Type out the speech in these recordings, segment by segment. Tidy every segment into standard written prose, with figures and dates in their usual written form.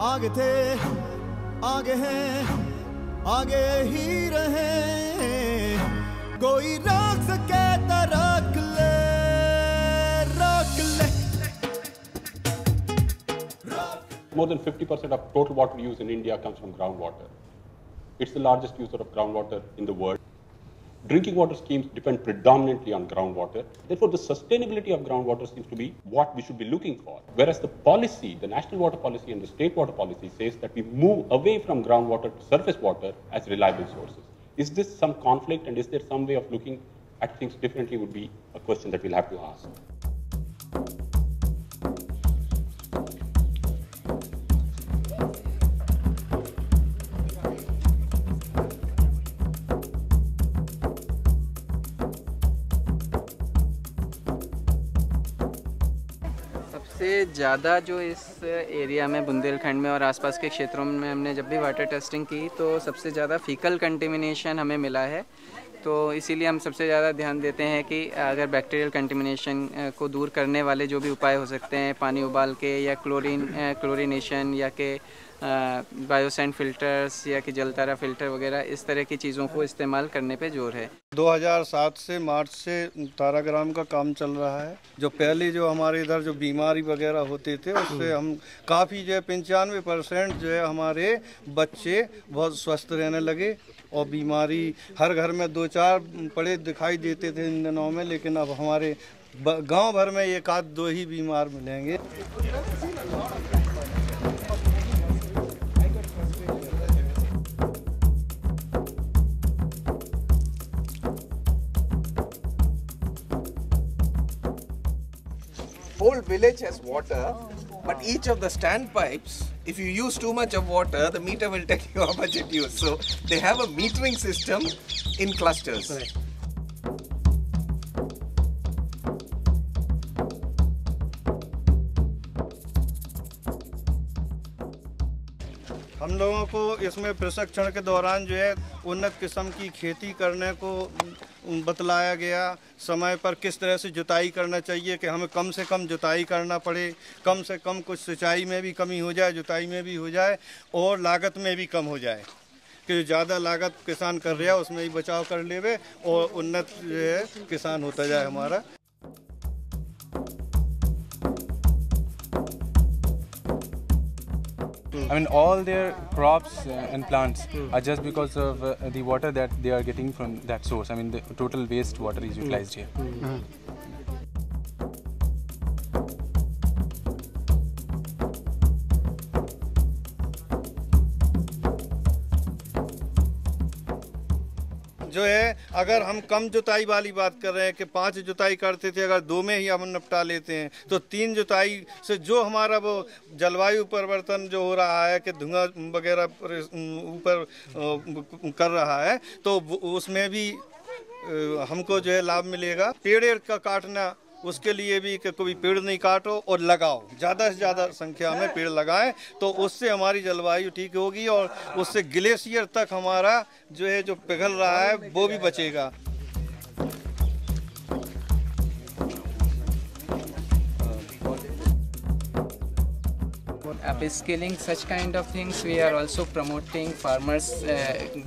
आगे थे, आगे हैं, आगे ही रहे, कोई रोक सके तो रोक ले, रोक ले। More than 50% of total water use in India comes from groundwater. It's the largest user of groundwater in the world. Drinking water schemes depend predominantly on groundwater. Therefore, the sustainability of groundwater seems to be what we should be looking for. Whereas the policy, the national water policy and the state water policy says that we move away from groundwater to surface water as reliable sources. Is this some conflict, and is there some way of looking at things differently would be a question that we'll have to ask. सबसे ज़्यादा जो इस area में बुंदेलखंड में और आसपास के क्षेत्रों में हमने जब भी वाटर टेस्टिंग की तो सबसे ज़्यादा फीकल कंटेमिनेशन हमें मिला है। तो इसीलिए हम सबसे ज़्यादा ध्यान देते हैं कि अगर बैक्टीरियल कंटेमिनेशन को दूर करने वाले जो भी उपाय हो सकते हैं, पानी उबाल के या क्लोरीनेशन या के बायोसैंड फिल्टर्स या कि जलतारा फिल्टर वगैरह, इस तरह की चीज़ों को इस्तेमाल करने पे जोर है। 2007 से मार्च से ताराग्राम का काम चल रहा है। जो पहले जो हमारे इधर जो बीमारी वगैरह होते थे उससे हम काफ़ी जो है 95% जो है हमारे बच्चे बहुत स्वस्थ रहने लगे और बीमारी हर घर में 2-4 पड़े दिखाई देते थे इन दिनों में, लेकिन अब हमारे गांव भर में 1-2 ही बीमार मिलेंगे। Whole village has water, but each of the standpipes, if you use too much of water, the meter will tell you how much it used. So they have a metering system in clusters. Right. हम लोगों को इसमें प्रशिक्षण के दौरान जो है उन्नत किस्म की खेती करने को बतलाया गया, समय पर किस तरह से जुताई करना चाहिए कि हमें कम से कम जुताई करना पड़े, कम से कम कुछ सिंचाई में भी कमी हो जाए, जुताई में भी हो जाए और लागत में भी कम हो जाए कि ज़्यादा लागत किसान कर रहा है उसमें ही बचाव कर लेवे और उन्नत जो है किसान होता जाए हमारा। I mean, all their crops and plants are just because of the water that they are getting from that source. I mean, the total waste water is utilized here. जो है अगर हम कम जुताई वाली बात कर रहे हैं कि 5 जुताई करते थे, अगर 2 में ही हम निपटा लेते हैं तो 3 जुताई से जो हमारा वो जलवायु परिवर्तन जो हो रहा है कि धुआं वगैरह ऊपर कर रहा है तो उसमें भी हमको जो है लाभ मिलेगा। पेड़ का काटना उसके लिए भी कि कोई पेड़ नहीं काटो और लगाओ, ज़्यादा से ज़्यादा संख्या में पेड़ लगाएं तो उससे हमारी जलवायु ठीक होगी और उससे ग्लेशियर तक हमारा जो है जो पिघल रहा है वो भी बचेगा। Upskilling such kind of things, we are also promoting farmers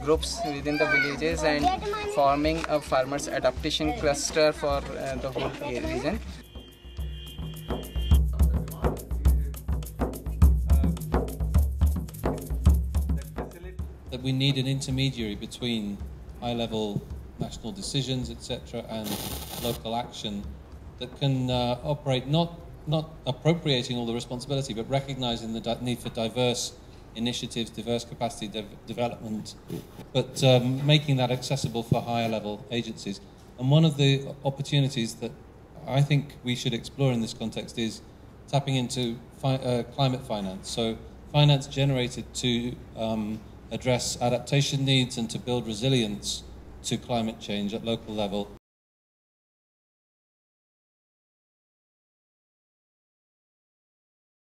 groups within the villages and forming a farmers adaptation cluster for the whole region. That we need an intermediary between high-level national decisions, etc., and local action that can operate not appropriating all the responsibility, but recognizing the need for diverse initiatives, diverse capacity development, but making that accessible for higher level agencies. And one of the opportunities that I think we should explore in this context is tapping into climate finance. So finance generated to address adaptation needs and to build resilience to climate change at local level